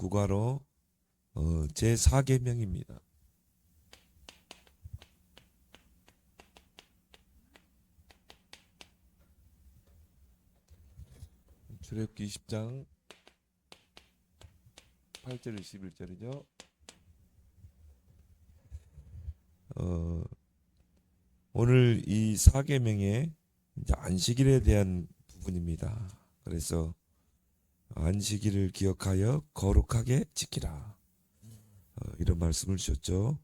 국어로 제4계명입니다. 출애굽기 20장 8절 11절이죠. 오늘 이 4계명의 이제 안식일에 대한 부분입니다. 그래서 안식일을 기억하여 거룩하게 지키라, 이런 말씀을 주셨죠.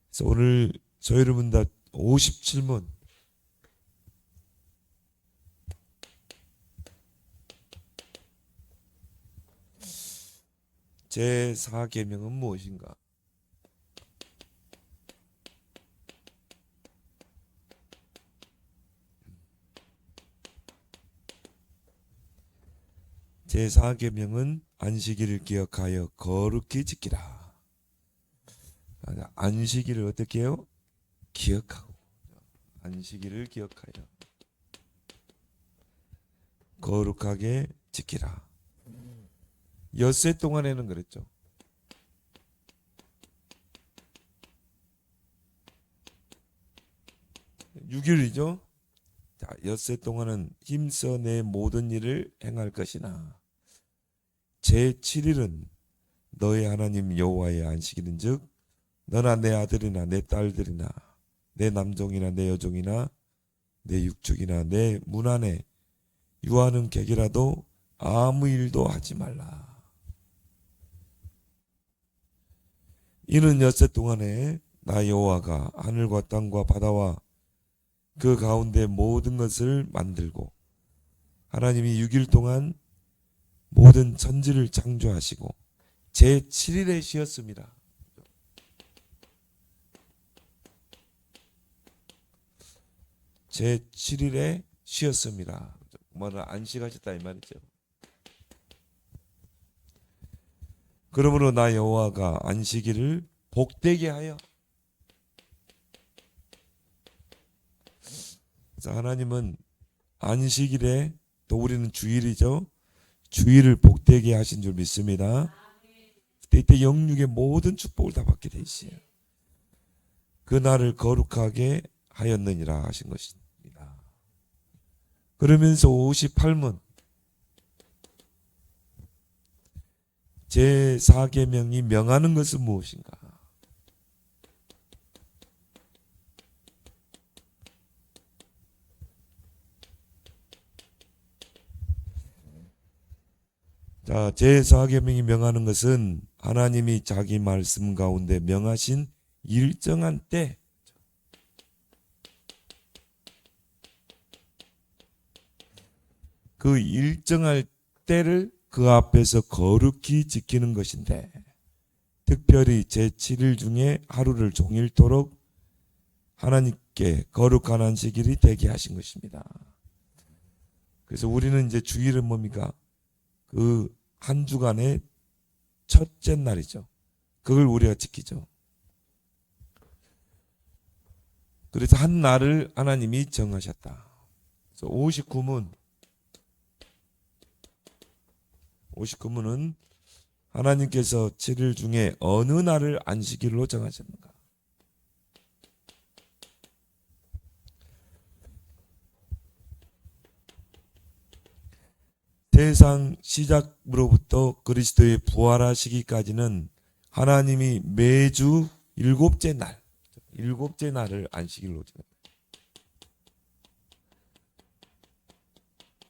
그래서 오늘 저희 여러분 다 57문 제4계명은 무엇인가? 제4계명은 안식일을 기억하여 거룩히 지키라. 안식일을 어떻게 해요? 기억하고, 안식일을 기억하여 거룩하게 지키라. 엿새 동안에는 그랬죠. (6일이죠) 자, 엿새 동안은 힘써 내 모든 일을 행할 것이나 제7일은 너의 하나님 여호와의 안식일인즉 너나 내 아들이나 내 딸들이나 내 남종이나 내 여종이나 내 육축이나 내 문 안에 유하는 객이라도 아무 일도 하지 말라. 이는 엿새 동안에 나 여호와가 하늘과 땅과 바다와 그 가운데 모든 것을 만들고 하나님이 6일 동안 모든 천지를 창조하시고 제7일에 쉬었습니다. 제7일에 쉬었습니다. 뭐는 안식하셨다 이 말이죠. 그러므로 나 여호와가 안식일을 복되게 하여, 그래서 하나님은 안식일에, 또 우리는 주일이죠, 주일을 복되게 하신 줄 믿습니다. 이때 영육의 모든 축복을 다 받게 돼 있어요. 그 날을 거룩하게 하였느니라 하신 것입니다. 그러면서 58문 제4계명이 명하는 것은 무엇인가? 자, 제4계명이 명하는 것은 하나님이 자기 말씀 가운데 명하신 일정한 때, 그 일정할 때를 그 앞에서 거룩히 지키는 것인데, 특별히 제7일 중에 하루를 종일토록 하나님께 거룩한 안식일이 되게 하신 것입니다. 그래서 우리는 이제 주일은 뭡니까? 그 한 주간의 첫째 날이죠. 그걸 우리가 지키죠. 그래서 한 날을 하나님이 정하셨다. 그래서 59문은 하나님께서 7일 중에 어느 날을 안식일로 정하셨는가? 세상 시작으로부터 그리스도의 부활하시기까지는 하나님이 매주 일곱째 날을 안식일로 정합니다.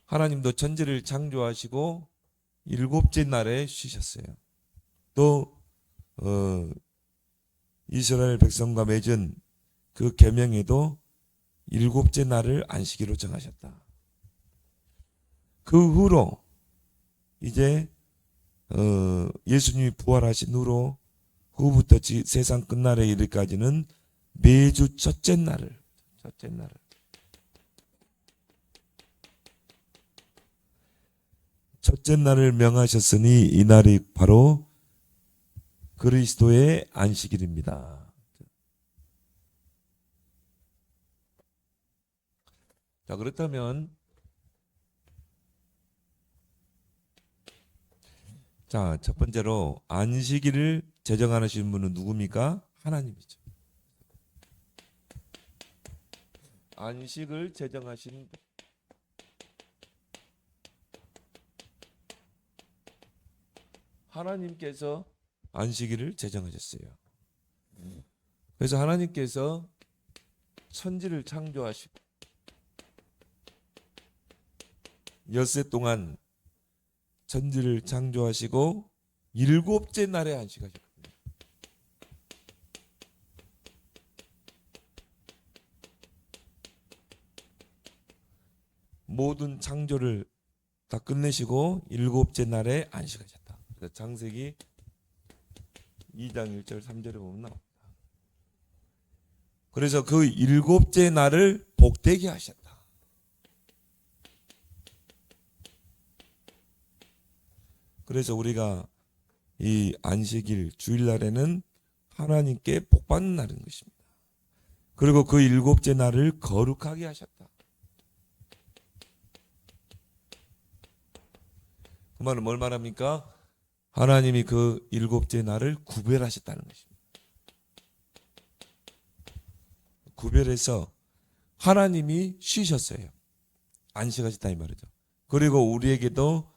하나님도 천지를 창조하시고 일곱째 날에 쉬셨어요. 또 이스라엘 백성과 맺은 그 계명에도 일곱째 날을 안식일로 정하셨다. 그 후로 이제 예수님이 부활하신 후로 후부터 세상 끝날에 이르기까지는 매주 첫째 날을 명하셨으니 이 날이 바로 그리스도의 안식일입니다. 자, 그렇다면 자, 첫 번째로 안식일을 제정하시는 분은 누굽니까? 하나님이죠. 안식을 제정하신 분. 하나님께서 안식일을 제정하셨어요. 그래서 하나님께서 천지를 창조하시고 엿새 동안 천지를 창조하시고 일곱째 날에 안식하셨거든요. 모든 창조를 다 끝내시고 일곱째 날에 안식하셨다. 그래서 창세기 2장 1절 3절에 보면 나옵니다. 그래서 그 일곱째 날을 복되게 하셨다. 그래서 우리가 이 안식일 주일날에는 하나님께 복받는 날인 것입니다. 그리고 그 일곱째 날을 거룩하게 하셨다. 그 말은 뭘 말합니까? 하나님이 그 일곱째 날을 구별하셨다는 것입니다. 구별해서 하나님이 쉬셨어요. 안식하셨다 이 말이죠. 그리고 우리에게도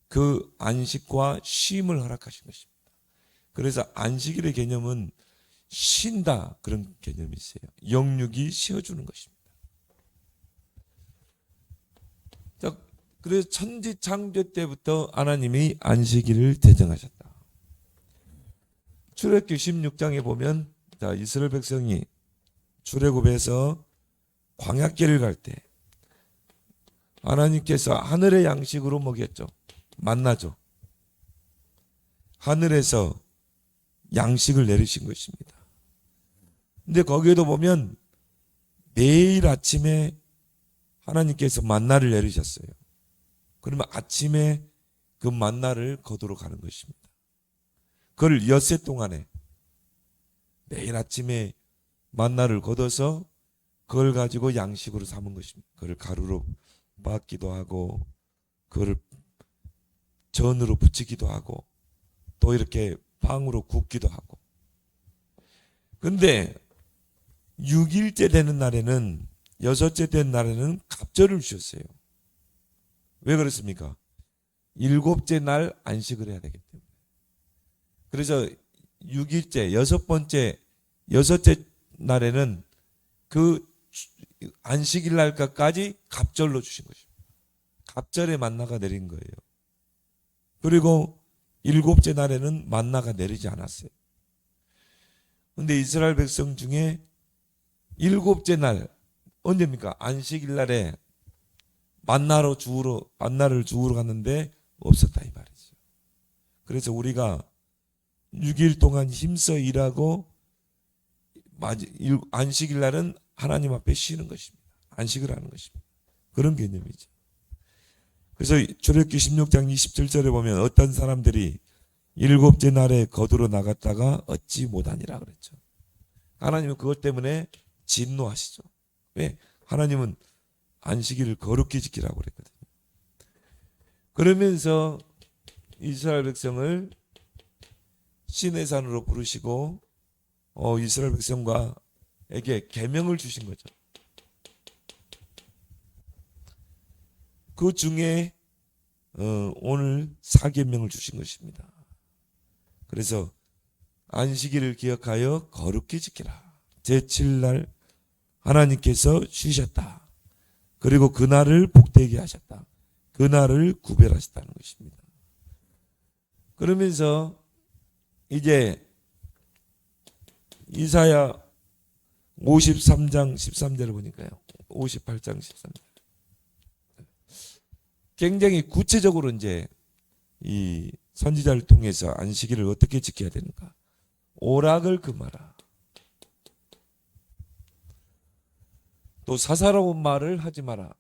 그 안식과 쉼을 허락하신 것입니다. 그래서 안식일의 개념은 쉰다 그런 개념이 있어요. 영육이 쉬어주는 것입니다. 자, 그래서 천지 창조 때부터 하나님이 안식일을 제정하셨다. 출애굽기 16장에 보면 자, 이스라엘 백성이 출애굽에서 광야길을 갈 때 하나님께서 하늘의 양식으로 먹였죠. 만나죠. 하늘에서 양식을 내리신 것입니다. 근데 거기에도 보면 매일 아침에 하나님께서 만나를 내리셨어요. 그러면 아침에 그 만나를 거두러 가는 것입니다. 그걸 엿새 동안에 매일 아침에 만나를 거둬서 그걸 가지고 양식으로 삼은 것입니다. 그걸 가루로 빻기도 하고 그걸 전으로 부치기도 하고 또 이렇게 빵으로 굽기도 하고. 근데 6일째 되는 날에는 여섯째 된 날에는 갑절을 주셨어요. 왜 그렇습니까? 일곱째 날 안식을 해야 되기 때문에. 그래서 6일째 여섯째 날에는 그 안식일 날까지 갑절로 주신 것입니다. 갑절에 만나가 내린 거예요. 그리고 일곱째 날에는 만나가 내리지 않았어요. 그런데 이스라엘 백성 중에 일곱째 날 언제입니까? 안식일 날에 만나를 주우러 갔는데 없었다 이 말이죠. 그래서 우리가 6일 동안 힘써 일하고 안식일 날은 하나님 앞에 쉬는 것입니다. 안식을 하는 것입니다. 그런 개념이죠. 그래서 출애굽기 16장 27절에 보면 어떤 사람들이 일곱째 날에 거두러 나갔다가 얻지 못하니라 그랬죠. 하나님은 그것 때문에 진노하시죠. 왜? 하나님은 안식일을 거룩히 지키라고 그랬거든요. 그러면서 이스라엘 백성을 시내 산으로 부르시고 이스라엘 백성과에게 계명을 주신 거죠. 그 중에 오늘 4계명을 주신 것입니다. 그래서 안식일을 기억하여 거룩히 지키라. 제7날 하나님께서 쉬셨다. 그리고 그날을 복되게 하셨다. 그날을 구별하셨다는 것입니다. 그러면서 이제 이사야 53장 13절을 보니까요. 58장 13절. 굉장히 구체적으로 이제 이 선지자를 통해서 안식일을 어떻게 지켜야 되는가. 오락을 금하라. 또 사사로운 말을 하지 마라.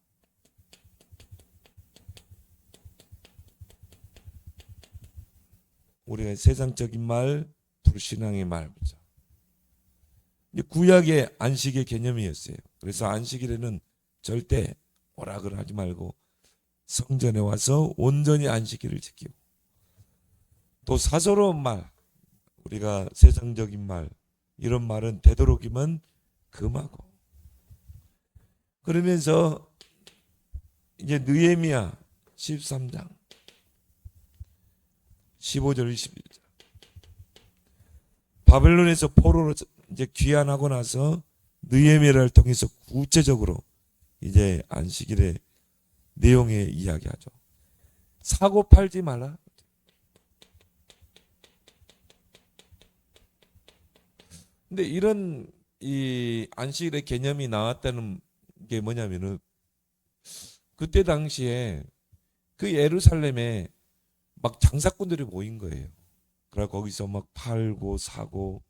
우리가 세상적인 말, 불신앙의 말. 구약의 안식의 개념이었어요. 그래서 안식일에는 절대 오락을 하지 말고 성전에 와서 온전히 안식일을 지키고 또 사소로운 말, 우리가 세상적인 말, 이런 말은 되도록이면 금하고. 그러면서 이제 느헤미야 13장 15절 21절, 바벨론에서 포로로 이제 귀환하고 나서 느헤미야를 통해서 구체적으로 이제 안식일의 내용에 이야기하죠. 사고 팔지 말라. 근데 이런 이 안식일의 개념이 나왔다는 게 뭐냐면은, 그때 당시에 그 예루살렘에 막 장사꾼들이 모인 거예요. 그래서 거기서 막 팔고 사고,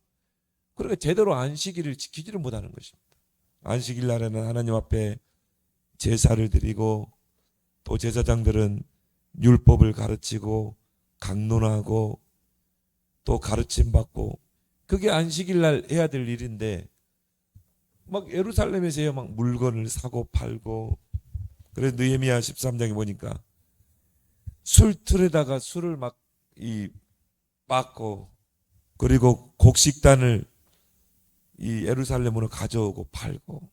그러니까 제대로 안식일을 지키지를 못하는 것입니다. 안식일 날에는 하나님 앞에 제사를 드리고, 또 제사장들은 율법을 가르치고 강론하고 또 가르침 받고, 그게 안식일 날 해야 될 일인데 막 예루살렘에서 막 물건을 사고 팔고. 그래서 느헤미야 13장에 보니까 술틀에다가 술을 막 빻고, 그리고 곡식단을 이 예루살렘으로 가져오고 팔고,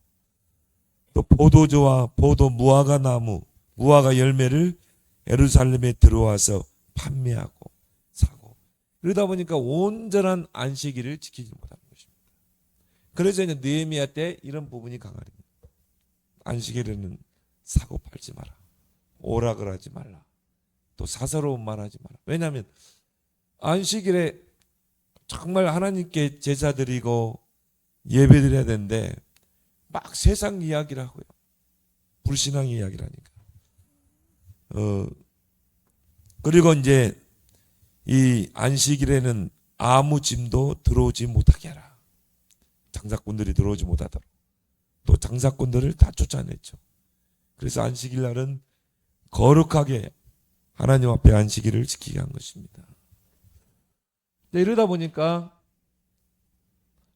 또 포도주와 포도 무화과 나무, 무화과 열매를 예루살렘에 들어와서 판매하고 사고, 그러다 보니까 온전한 안식일을 지키지 못하는 것입니다. 그래서 이제 느헤미야 때 이런 부분이 강하다. 안식일에는 사고 팔지 마라, 오락을 하지 말라, 또 사사로운 말 하지 마라. 왜냐하면 안식일에 정말 하나님께 제사 드리고 예배 드려야 되는데 막 세상 이야기를 하고요, 불신앙 이야기를 하니까. 그리고 이제 이 안식일에는 아무 짐도 들어오지 못하게 하라. 장사꾼들이 들어오지 못하도록. 또 장사꾼들을 다 쫓아냈죠. 그래서 안식일 날은 거룩하게 하나님 앞에 안식일을 지키게 한 것입니다. 이러다 보니까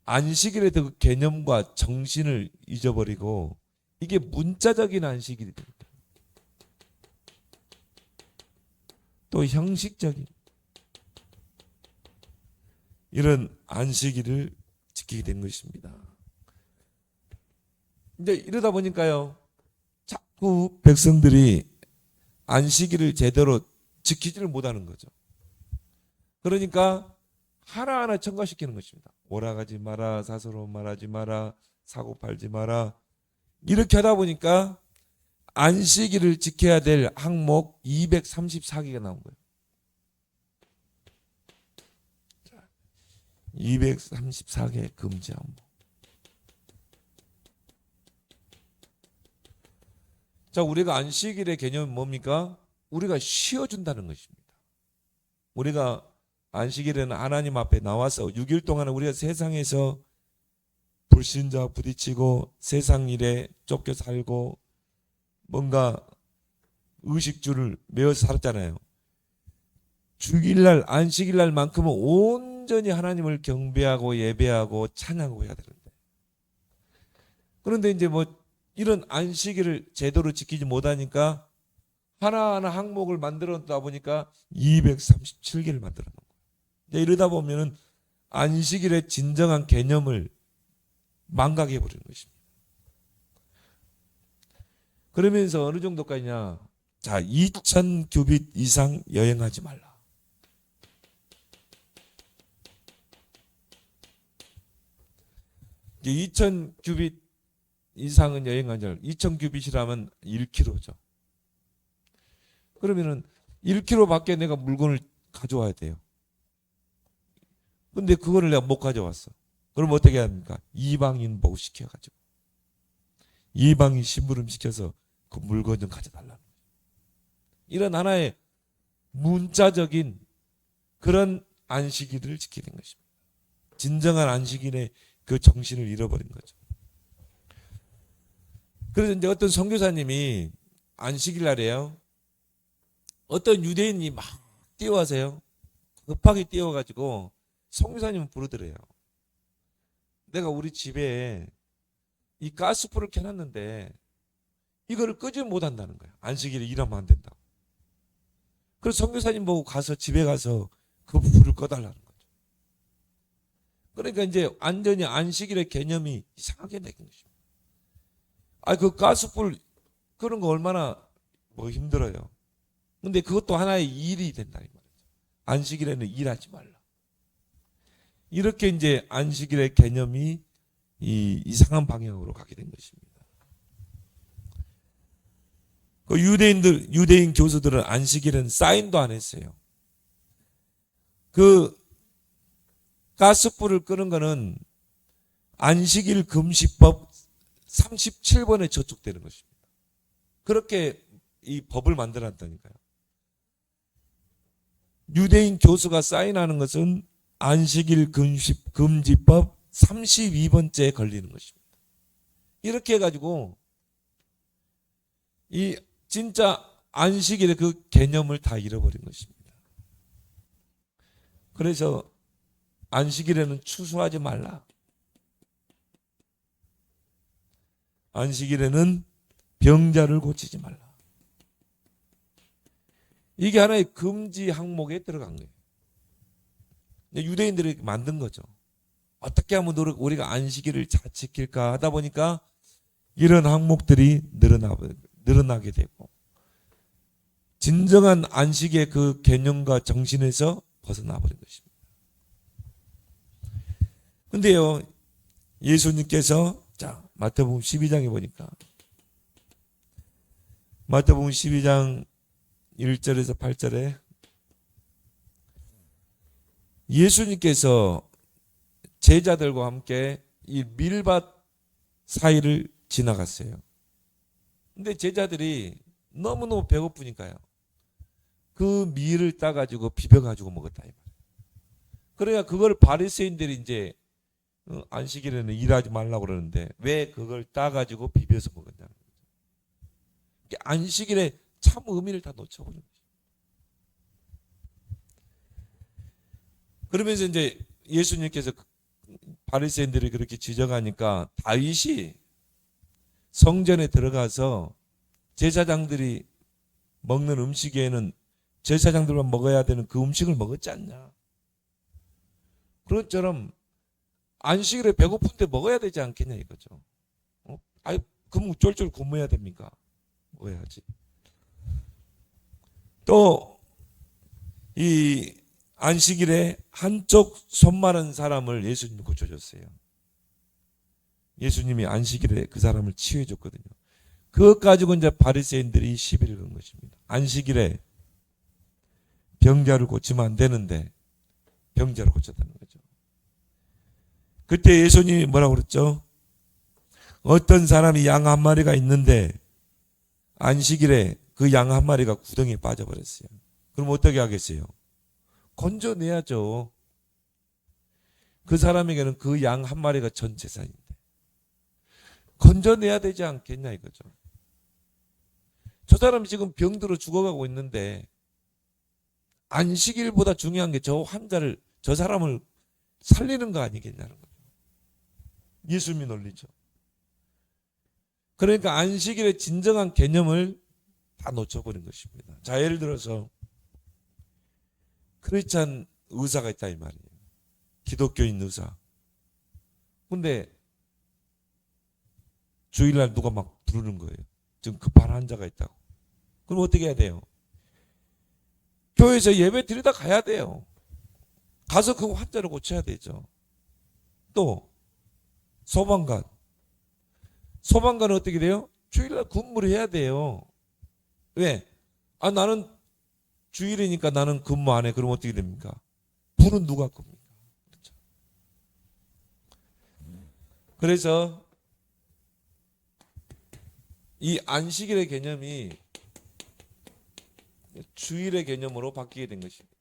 안식일의 그 개념과 정신을 잊어버리고 이게 문자적인 안식일이 됩니다. 또 형식적인 이런 안식일을 지키게 된 것입니다. 근데 이러다 보니까요, 자꾸 백성들이 안식일을 제대로 지키지를 못하는 거죠. 그러니까 하나하나 첨가시키는 것입니다. 오락하지 마라, 사소로운 말하지 마라, 사고 팔지 마라. 이렇게 하다 보니까 안식일을 지켜야 될 항목 234개가 나온 거예요. 234개 금지 항목. 자, 우리가 안식일의 개념은 뭡니까? 우리가 쉬어준다는 것입니다. 우리가 안식일에는 하나님 앞에 나와서 6일 동안 우리가 세상에서 불신자 부딪히고 세상 일에 쫓겨 살고 뭔가 의식주를 메어서 살았잖아요. 주일날 안식일날만큼은 온전히 하나님을 경배하고 예배하고 찬양하고 해야 되는데, 그런데 이제 뭐 이런 안식일을 제대로 지키지 못하니까 하나하나 항목을 만들어다 보니까 237개를 만들어 놓은 거예요. 이러다 보면은 안식일의 진정한 개념을 망각해 버리는 것입니다. 그러면서 어느 정도까지냐? 자, 2000규빗 이상 여행하지 말라. 이제 2000규빗 이상은 여행하지 말라. 2000규빗이라면 1km죠. 그러면은 1km밖에 내가 물건을 가져와야 돼요. 근데 그거를 내가 못 가져왔어. 그럼 어떻게 합니까? 이방인 보고 시켜가지고 이방인 심부름 시켜서 그 물건 좀 가져달라는 거예요. 이런 하나의 문자적인 그런 안식일을 지키는 것입니다. 진정한 안식일의 그 정신을 잃어버린 거죠. 그래서 이제 어떤 선교사님이 안식일 날에요, 어떤 유대인이 막 뛰어와서요, 급하게 뛰어가지고 선교사님을 부르더래요. 내가 우리 집에 이 가스불을 켜놨는데 이거를 끄지 못한다는 거야. 안식일에 일하면 안 된다고. 그래서 선교사님 보고 가서 집에 가서 그 불을 꺼달라는 거죠. 그러니까 이제 완전히 안식일의 개념이 이상하게 된 것입니다. 그 가스불 그런 거 얼마나 힘들어요. 근데 그것도 하나의 일이 된다 이 말이죠. 안식일에는 일하지 말라. 이렇게 이제 안식일의 개념이 이 이상한 방향으로 가게 된 것입니다. 그 유대인 교수들은 안식일은 사인도 안 했어요. 그 가스불을 끄는 거는 안식일 금시법 37번에 저촉되는 것입니다. 그렇게 이 법을 만들었다니까요. 유대인 교수가 사인하는 것은 안식일 금지법 32번째에 걸리는 것입니다. 이렇게 해가지고 이 진짜 안식일의 그 개념을 다 잃어버린 것입니다. 그래서 안식일에는 추수하지 말라. 안식일에는 병자를 고치지 말라. 이게 하나의 금지 항목에 들어간 거예요. 유대인들이 만든 거죠. 어떻게 하면 우리가 안식일을 잘 지킬까 하다 보니까 이런 항목들이 늘어나게 되고 진정한 안식의 그 개념과 정신에서 벗어나 버린 것입니다. 근데요, 예수님께서 마태복음 12장에 보니까 마태복음 12장 1절에서 8절에 예수님께서 제자들과 함께 이 밀밭 사이를 지나갔어요. 근데 제자들이 너무너무 배고프니까요. 그 밀을 따가지고 비벼가지고 먹었다. 그래야 그걸 바리새인들이 이제 안식일에는 일하지 말라고 그러는데 왜 그걸 따가지고 비벼서 먹었냐는 거죠. 안식일에 참 의미를 다 놓쳐버린 거죠. 그러면서 이제 예수님께서 바리새인들이 그렇게 지적하니까 다윗이 성전에 들어가서 제사장들이 먹는 음식에는 제사장들만 먹어야 되는 그 음식을 먹었지 않냐. 그런 것처럼 안식일에 배고픈데 먹어야 되지 않겠냐 이거죠. 그럼 쫄쫄 굶어야 됩니까? 먹어야지. 또 이 안식일에 한쪽 손 마른 사람을 예수님이 고쳐줬어요. 예수님이 안식일에 그 사람을 치유해줬거든요. 그것 가지고 이제 바리새인들이 시비를 건 것입니다. 안식일에 병자를 고치면 안 되는데 병자를 고쳤다는 거죠. 그때 예수님이 뭐라고 그랬죠? 어떤 사람이 양 한 마리가 있는데 안식일에 그 양 한 마리가 구덩이에 빠져버렸어요. 그럼 어떻게 하겠어요? 건져내야죠. 그 사람에게는 그 양 한 마리가 전 재산인데 건져내야 되지 않겠냐 이거죠. 저 사람이 지금 병들어 죽어가고 있는데 안식일보다 중요한 게 저 환자를, 저 사람을 살리는 거 아니겠냐는 거죠. 예수님이 논리죠. 그러니까 안식일의 진정한 개념을 다 놓쳐버린 것입니다. 자, 예를 들어서 크리스찬 의사가 있다 이 말이에요. 기독교인 의사. 근데 주일날 누가 막 부르는 거예요. 지금 급한 환자가 있다고. 그럼 어떻게 해야 돼요? 교회에서 예배 드리다 가야 돼요. 가서 그 환자를 고쳐야 되죠. 또 소방관. 소방관은 어떻게 돼요? 주일날 근무를 해야 돼요. 왜? 나는 주일이니까 나는 근무 안 해. 그럼 어떻게 됩니까? 불은 누가 끕니까? 그렇죠. 그래서 이 안식일의 개념이 주일의 개념으로 바뀌게 된 것입니다.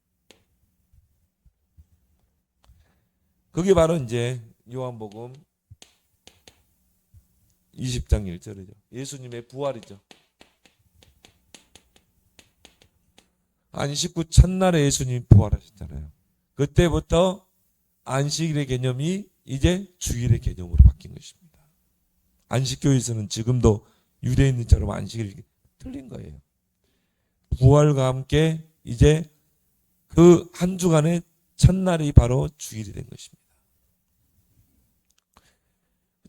그게 바로 이제 요한복음 20장 1절이죠. 예수님의 부활이죠. 안식 후 첫날에 예수님이 부활하셨잖아요. 그때부터 안식일의 개념이 이제 주일의 개념으로 바뀐 것입니다. 안식교에서는 지금도 유대인들처럼 안식일이 틀린 거예요. 부활과 함께 이제 그 한 주간의 첫날이 바로 주일이 된 것입니다.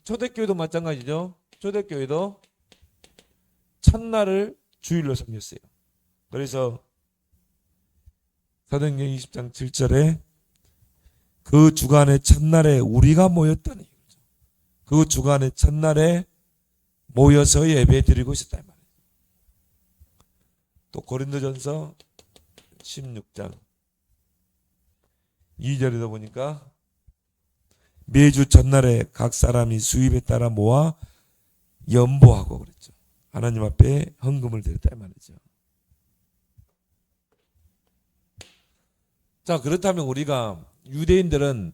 초대교회도 마찬가지죠. 초대교회도 첫날을 주일로 섬겼어요. 그래서 사도행전 20장 7절에 그 주간의 첫날에 우리가 모였더니, 그 주간의 첫날에 모여서 예배 드리고 있었다 이 말이에요. 또 고린도전서 16장 2절에도 보니까 매주 첫날에 각 사람이 수입에 따라 모아 연보하고 그랬죠. 하나님 앞에 헌금을 드렸다 이 말이죠. 자, 그렇다면 우리가 유대인들은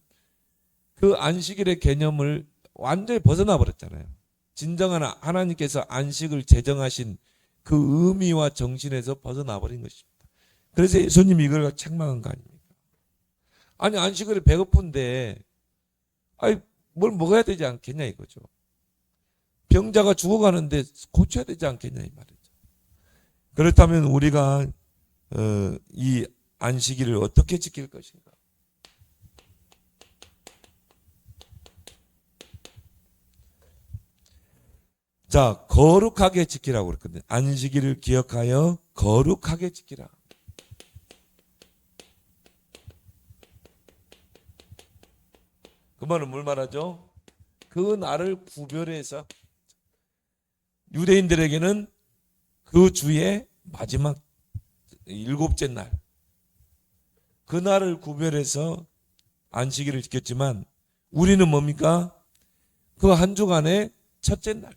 그 안식일의 개념을 완전히 벗어나 버렸잖아요. 진정한 하나님께서 안식을 제정하신 그 의미와 정신에서 벗어나 버린 것입니다. 그래서 예수님이 이걸 책망한 거 아닙니까? 아니, 안식일에 배고픈데 아니 뭘 먹어야 되지 않겠냐 이거죠. 병자가 죽어가는데 고쳐야 되지 않겠냐 이 말이죠. 그렇다면 우리가 이 안식일을 어떻게 지킬 것인가? 자, 거룩하게 지키라고 그랬거든요. 안식일을 기억하여 거룩하게 지키라. 그 말은 뭘 말하죠? 그 날을 구별해서 유대인들에게는 그 주의 마지막 일곱째 날, 그 날을 구별해서 안식일을 지켰지만 우리는 뭡니까? 그 한 주간의 첫째 날,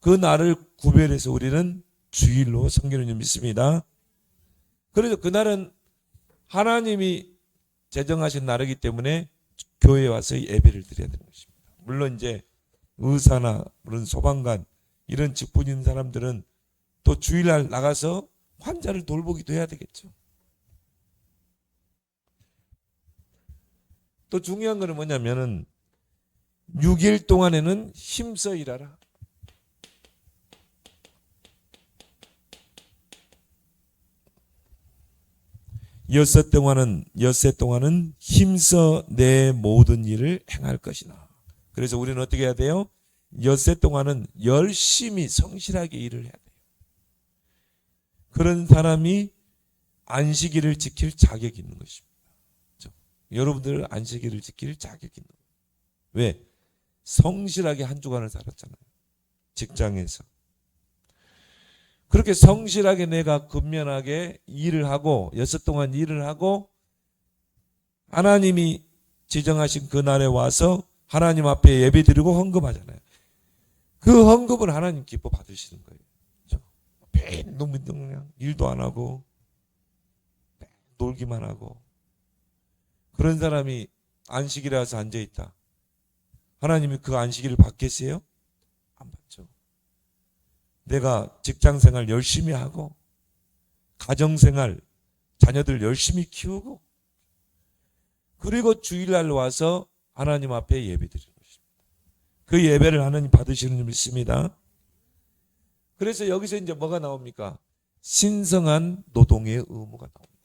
그 날을 구별해서 우리는 주일로 섬기는 줄 믿습니다. 그래서 그날은 하나님이 제정하신 날이기 때문에 교회에 와서 예배를 드려야 되는 것입니다. 물론 이제 의사나 그런 소방관 이런 직분 있는 사람들은 또 주일날 나가서 환자를 돌보기도 해야 되겠죠. 또 중요한 것은 뭐냐면은 6일 동안에는 힘써 일하라. 엿새 동안은 힘써 내 모든 일을 행할 것이나. 그래서 우리는 어떻게 해야 돼요? 엿새 동안은 열심히 성실하게 일을 해야 돼요. 그런 사람이 안식일을 지킬 자격이 있는 것입니다. 그렇죠? 여러분들 안식일을 지킬 자격이 있는 거예요. 왜? 성실하게 한 주간을 살았잖아요. 직장에서. 그렇게 성실하게 내가 근면하게 일을 하고 엿새 동안 일을 하고 하나님이 지정하신 그날에 와서 하나님 앞에 예배드리고 헌금하잖아요. 그 헌금을 하나님 기뻐 받으시는 거예요. 그렇죠? 놈이 그냥 일도 안 하고 놀기만 하고 그런 사람이 안식일에 와서 앉아있다. 하나님이 그 안식일을 받겠어요? 안 받죠. 내가 직장생활 열심히 하고 가정생활 자녀들 열심히 키우고 그리고 주일날 와서 하나님 앞에 예배드리는 것입니다. 그 예배를 하나님 받으시는 줄 믿습니다. 그래서 여기서 이제 뭐가 나옵니까? 신성한 노동의 의무가 나옵니다.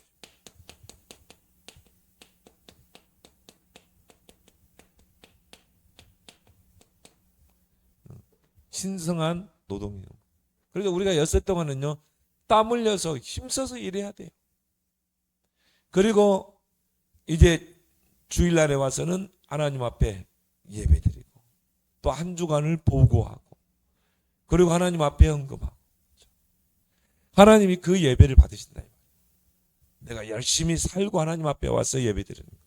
신성한 노동의 의무. 그래서 우리가 엿새 동안은요, 땀 흘려서 힘써서 일해야 돼요. 그리고 이제 주일날에 와서는 하나님 앞에 예배드리고 또 한 주간을 보고하고 그리고 하나님 앞에 헌금하고 하나님이 그 예배를 받으신다. 내가 열심히 살고 하나님 앞에 와서 예배드리는 거예요.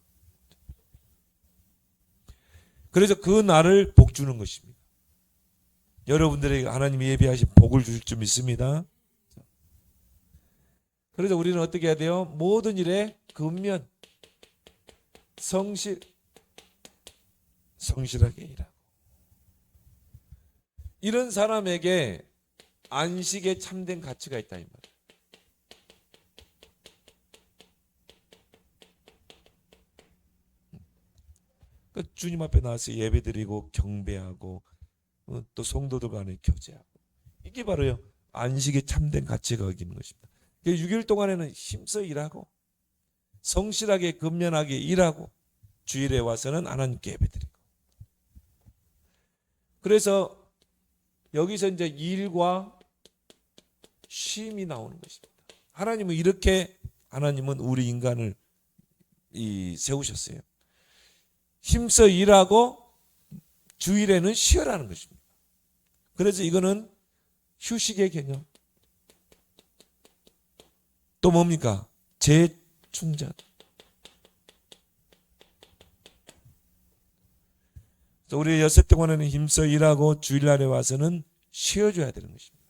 그래서 그 날을 복 주는 것입니다. 여러분들에게 하나님이 예비하신 복을 주실 줄 믿습니다. 그래서 우리는 어떻게 해야 돼요? 모든 일에 근면 성실하게 일하고 이런 사람에게 안식에 참된 가치가 있다 이 말이에요. 주님 앞에 나와서 예배드리고 경배하고 또 성도들 간에 교제하고 이게 바로요 안식에 참된 가치가 있는 것입니다. 6일 동안에는 힘써 일하고 성실하게 근면하게 일하고 주일에 와서는 하나님께 예배드리고. 그래서 여기서 이제 일과 쉼이 나오는 것입니다. 하나님은 이렇게 하나님은 우리 인간을 세우셨어요. 힘써 일하고 주일에는 쉬어라는 것입니다. 그래서 이거는 휴식의 개념. 또 뭡니까? 재충전. 우리 여섯 동안에는 힘써 일하고 주일날에 와서는 쉬어줘야 되는 것입니다.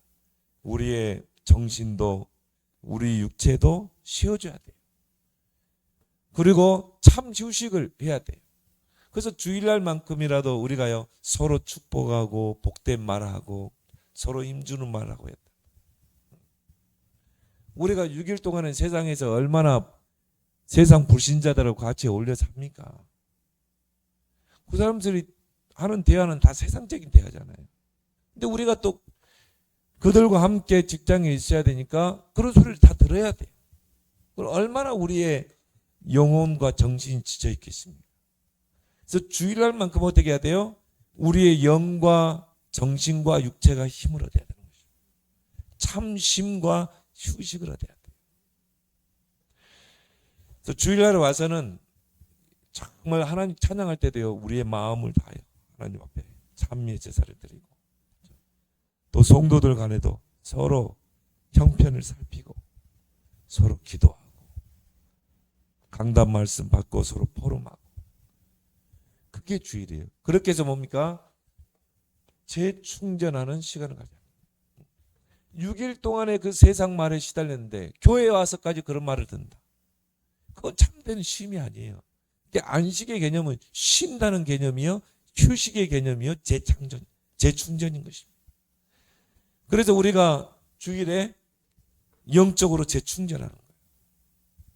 우리의 정신도 우리 육체도 쉬어줘야 돼요. 그리고 참 휴식을 해야 돼요. 그래서 주일날만큼이라도 우리가요 서로 축복하고 복된 말하고 서로 힘주는 말하고 했다. 우리가 6일 동안은 세상에서 얼마나 세상 불신자들하고 같이 어울려 삽니까? 그 사람들이 하는 대화는 다 세상적인 대화잖아요. 근데 우리가 또 그들과 함께 직장에 있어야 되니까 그런 소리를 다 들어야 돼요. 그럼 얼마나 우리의 영혼과 정신이 지쳐 있겠습니까? 그래서 주일날만큼 어떻게 해야 돼요? 우리의 영과 정신과 육체가 힘을 얻어야 되는 것이죠. 참 쉼과 휴식을 얻어야 돼요. 그래서 주일날에 와서는 정말 하나님 찬양할 때도요 우리의 마음을 다해요. 하나님 앞에 찬미의 제사를 드리고 또 성도들 간에도 서로 형편을 살피고 서로 기도하고 강단 말씀 받고 서로 포럼하고 그게 주일이에요. 그렇게 해서 뭡니까? 재충전하는 시간을 가져요. 6일 동안에 그 세상 말에 시달렸는데 교회에 와서까지 그런 말을 듣는다. 그건 참된 쉼이 아니에요. 안식의 개념은 쉰다는 개념이요 휴식의 개념이요 재창전, 재충전인 것입니다. 그래서 우리가 주일에 영적으로 재충전하는 거예요.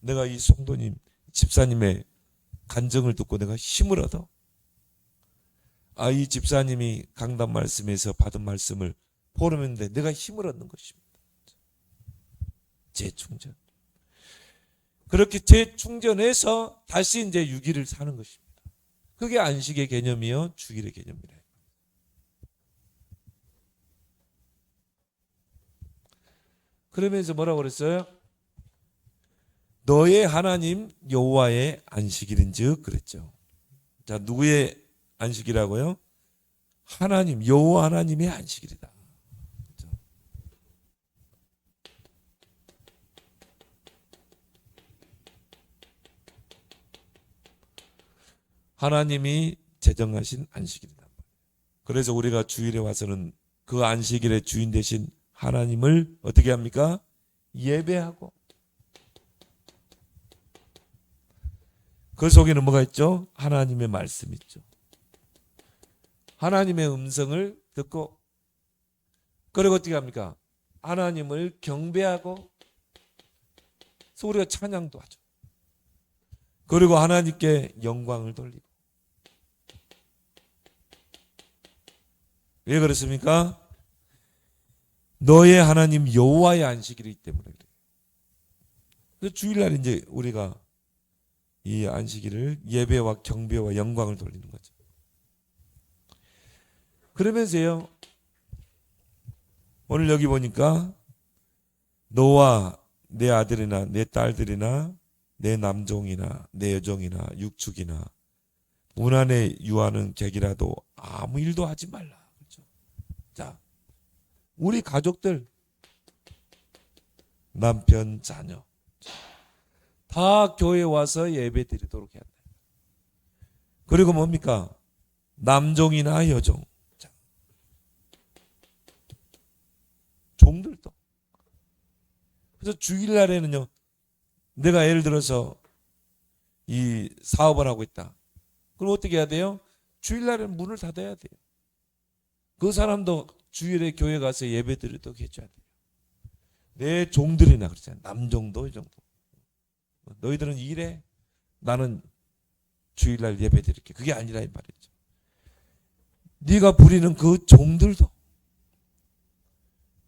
내가 이 성도님, 집사님의 간증을 듣고 내가 힘을 얻어. 이 집사님이 강단 말씀에서 받은 말씀을 포럼했는데 내가 힘을 얻는 것입니다. 재충전. 그렇게 재충전해서 다시 이제 6일을 사는 것입니다. 그게 안식의 개념이요 주일의 개념이래요. 그러면서 뭐라고 그랬어요? 너의 하나님 여호와의 안식일인즉 그랬죠. 자, 누구의 안식이라고요? 하나님 여호와 하나님의 안식일이다. 그렇죠? 하나님이 제정하신 안식일이다. 그래서 우리가 주일에 와서는 그 안식일의 주인 되신 하나님을 어떻게 합니까? 예배하고 그 속에는 뭐가 있죠? 하나님의 말씀이 있죠. 하나님의 음성을 듣고 그리고 어떻게 합니까? 하나님을 경배하고 우리가 찬양도 하죠. 그리고 하나님께 영광을 돌리고 왜 그렇습니까? 너의 하나님 여호와의 안식일이기 때문에 그래요. 그래서 주일날 이제 우리가 이 안식일을 예배와 경배와 영광을 돌리는 거죠. 그러면서요 오늘 여기 보니까 너와 내 아들이나 내 딸들이나 내 남종이나 내 여종이나 육축이나 문 안에 유하는 객이라도 아무 일도 하지 말라. 그렇죠? 자, 우리 가족들 남편 자녀 다 교회에 와서 예배 드리도록 해야 돼요. 그리고 뭡니까? 남종이나 여종 종들도. 그래서 주일날에는요 내가 예를 들어서 이 사업을 하고 있다. 그럼 어떻게 해야 돼요? 주일날에는 문을 닫아야 돼요. 그 사람도 주일에 교회 가서 예배 드리도록 해줘야 돼요. 내 종들이나 그렇잖아요. 남종도 이 정도. 너희들은 일해. 나는 주일날 예배 드릴게. 그게 아니라 이 말이죠. 네가 부리는 그 종들도.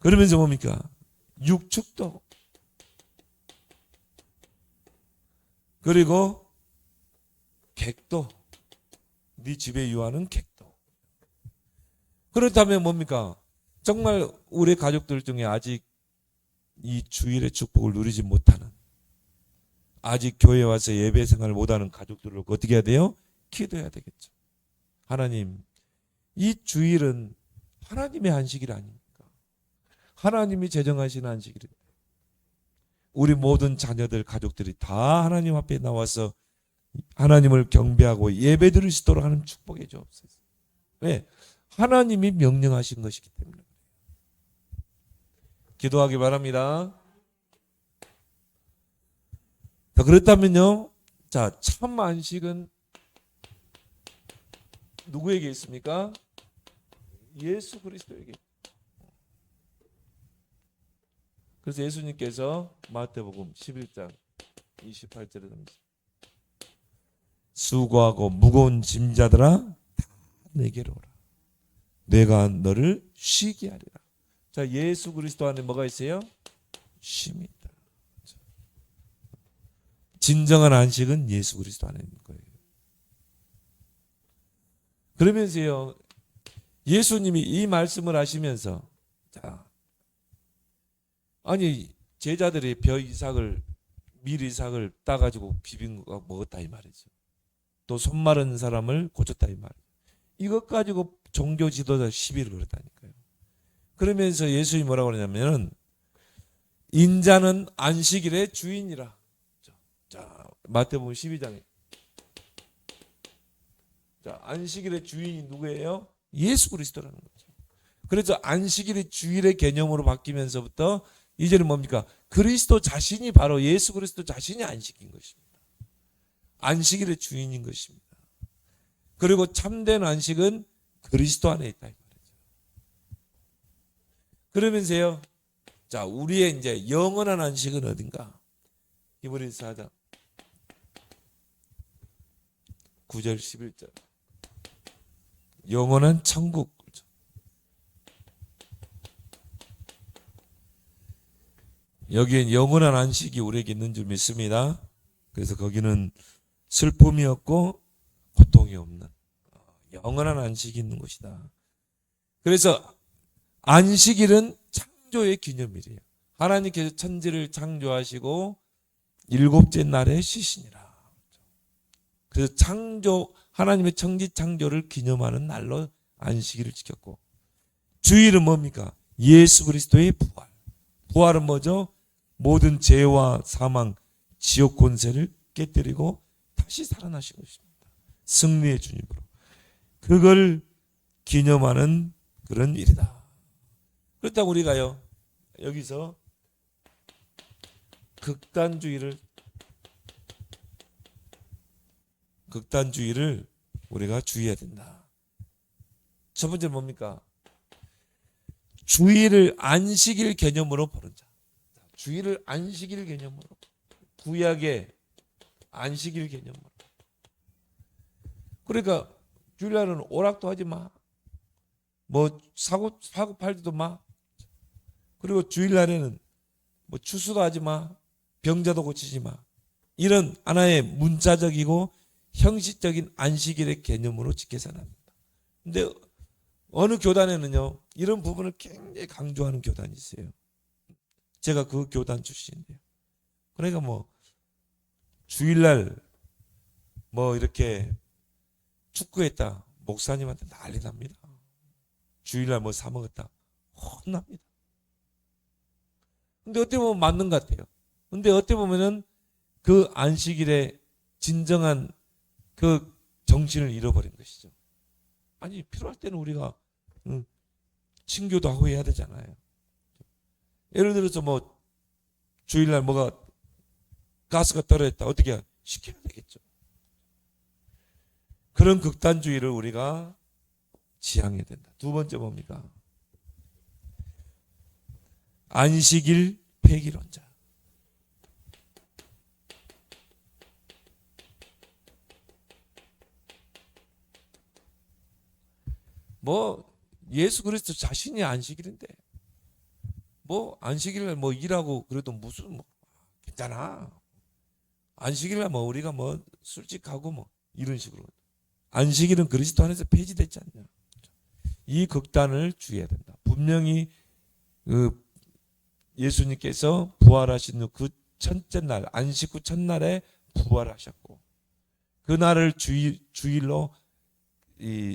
그러면서 뭡니까? 육축도. 그리고 객도, 네 집에 유하는 객도. 그렇다면 뭡니까? 정말 우리 가족들 중에 아직 이 주일의 축복을 누리지 못하는, 아직 교회 와서 예배 생활을 못하는 가족들을 어떻게 해야 돼요? 기도해야 되겠죠. 하나님, 이 주일은 하나님의 안식일 아닙니까? 하나님이 제정하신 안식일인데 우리 모든 자녀들, 가족들이 다 하나님 앞에 나와서 하나님을 경배하고 예배드릴 수 있도록 하는 축복해 주옵소서. 왜? 하나님이 명령하신 것이기 때문에. 기도하기 바랍니다. 자, 그렇다면요. 자, 참 안식은 누구에게 있습니까? 예수 그리스도에게. 그래서 예수님께서 마태복음 11장 28절에 납니다. 수고하고 무거운 짐자들아 다 내게로 오라. 내가 너를 쉬게 하리라. 자, 예수 그리스도 안에 뭐가 있어요? 쉼이 있다. 진정한 안식은 예수 그리스도 안에 있는 거예요. 그러면서요, 예수님이 이 말씀을 하시면서, 자, 아니 제자들이 밀 이삭을 따가지고 비빈 거 먹었다 이 말이죠. 또 손 마른 사람을 고쳤다 이 말이죠. 이것 가지고 종교 지도자 시비를 걸었다니까요. 그러면서 예수님이 뭐라고 그러냐면은 인자는 안식일의 주인이라. 자, 마태복음 12장에. 자, 안식일의 주인이 누구예요? 예수 그리스도라는 거죠. 그래서 안식일이 주일의 개념으로 바뀌면서부터 이제는 뭡니까? 그리스도 자신이, 바로 예수 그리스도 자신이 안식인 것입니다. 안식일의 주인인 것입니다. 그리고 참된 안식은 그리스도 안에 있다 이 말이죠. 그러면서요, 자, 우리의 이제 영원한 안식은 어딘가? 히브리서 4장 9절 11절. 영원한 천국. 여기엔 영원한 안식이 우리에게 있는 줄 믿습니다. 그래서 거기는 슬픔이 없고 고통이 없는 영원한 안식이 있는 곳이다. 그래서 안식일은 창조의 기념일이에요. 하나님께서 천지를 창조하시고 일곱째 날에 쉬시니라. 그래서 하나님의 천지 창조를 기념하는 날로 안식일을 지켰고, 주일은 뭡니까? 예수 그리스도의 부활. 부활은 뭐죠? 모든 죄와 사망, 지옥 권세를 깨뜨리고 다시 살아나신 것입니다. 승리의 주님으로. 그걸 기념하는 그런 일이다. 그렇다고 우리가요, 여기서 극단주의를 우리가 주의해야 된다. 첫 번째 뭡니까? 주일을 안식일 개념으로 보는 자. 주일을 안식일 개념으로, 구약의 안식일 개념으로. 그러니까 주일날은 오락도 하지 마. 뭐 사고 팔지도 마. 그리고 주일날에는 뭐 추수도 하지 마. 병자도 고치지 마. 이런 하나의 문자적이고 형식적인 안식일의 개념으로 지켜서는 합니다. 근데 어느 교단에는요, 이런 부분을 굉장히 강조하는 교단이 있어요. 제가 그 교단 출신인데요. 그러니까 뭐 주일날 뭐 이렇게 축구했다, 목사님한테 난리 납니다. 주일날 뭐 사 먹었다, 혼납니다. 근데 어떻게 보면 맞는 것 같아요. 근데 어떻게 보면은 그 안식일의 진정한 그 정신을 잃어버린 것이죠. 아니, 필요할 때는 우리가 친교도 하고 해야 되잖아요. 예를 들어서 뭐 주일날 뭐가 가스가 떨어졌다, 어떻게 시켜야 되겠죠. 그런 극단주의를 우리가 지향해야 된다. 두 번째 뭡니까? 안식일 폐기론자. 뭐 예수 그리스도 자신이 안식일인데 뭐 안식일날 뭐 일하고 그래도 무슨 뭐 괜찮아. 안식일날 뭐 우리가 뭐 술집가고 뭐 이런 식으로. 안식일은 그리스도 안에서 폐지됐지 않냐. 이 극단을 주의해야 된다. 분명히 그 예수님께서 부활하신 후 그 첫째 날, 안식 후 첫날에 부활하셨고, 그 날을 주일로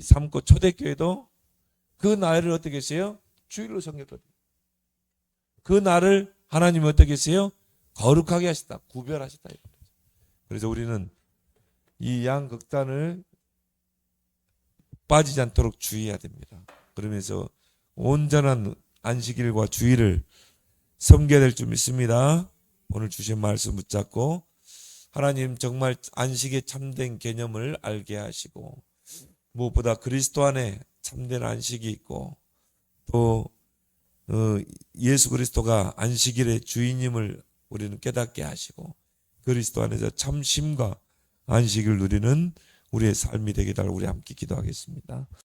삼고, 초대교회도 그 날을 어떻게 했어요? 주일로 섬겼거든요. 그 날을 하나님이 어떻게 했어요? 거룩하게 하셨다. 구별하셨다. 그래서 우리는 이 양극단을 빠지지 않도록 주의해야 됩니다. 그러면서 온전한 안식일과 주일을 섬겨야 될 줄 믿습니다. 오늘 주신 말씀 붙잡고 하나님 정말 안식의 참된 개념을 알게 하시고, 무엇보다 그리스도 안에 참된 안식이 있고, 또 예수 그리스도가 안식일의 주인임을 우리는 깨닫게 하시고, 그리스도 안에서 참 쉼과 안식을 누리는 우리의 삶이 되게 달라고 우리 함께 기도하겠습니다.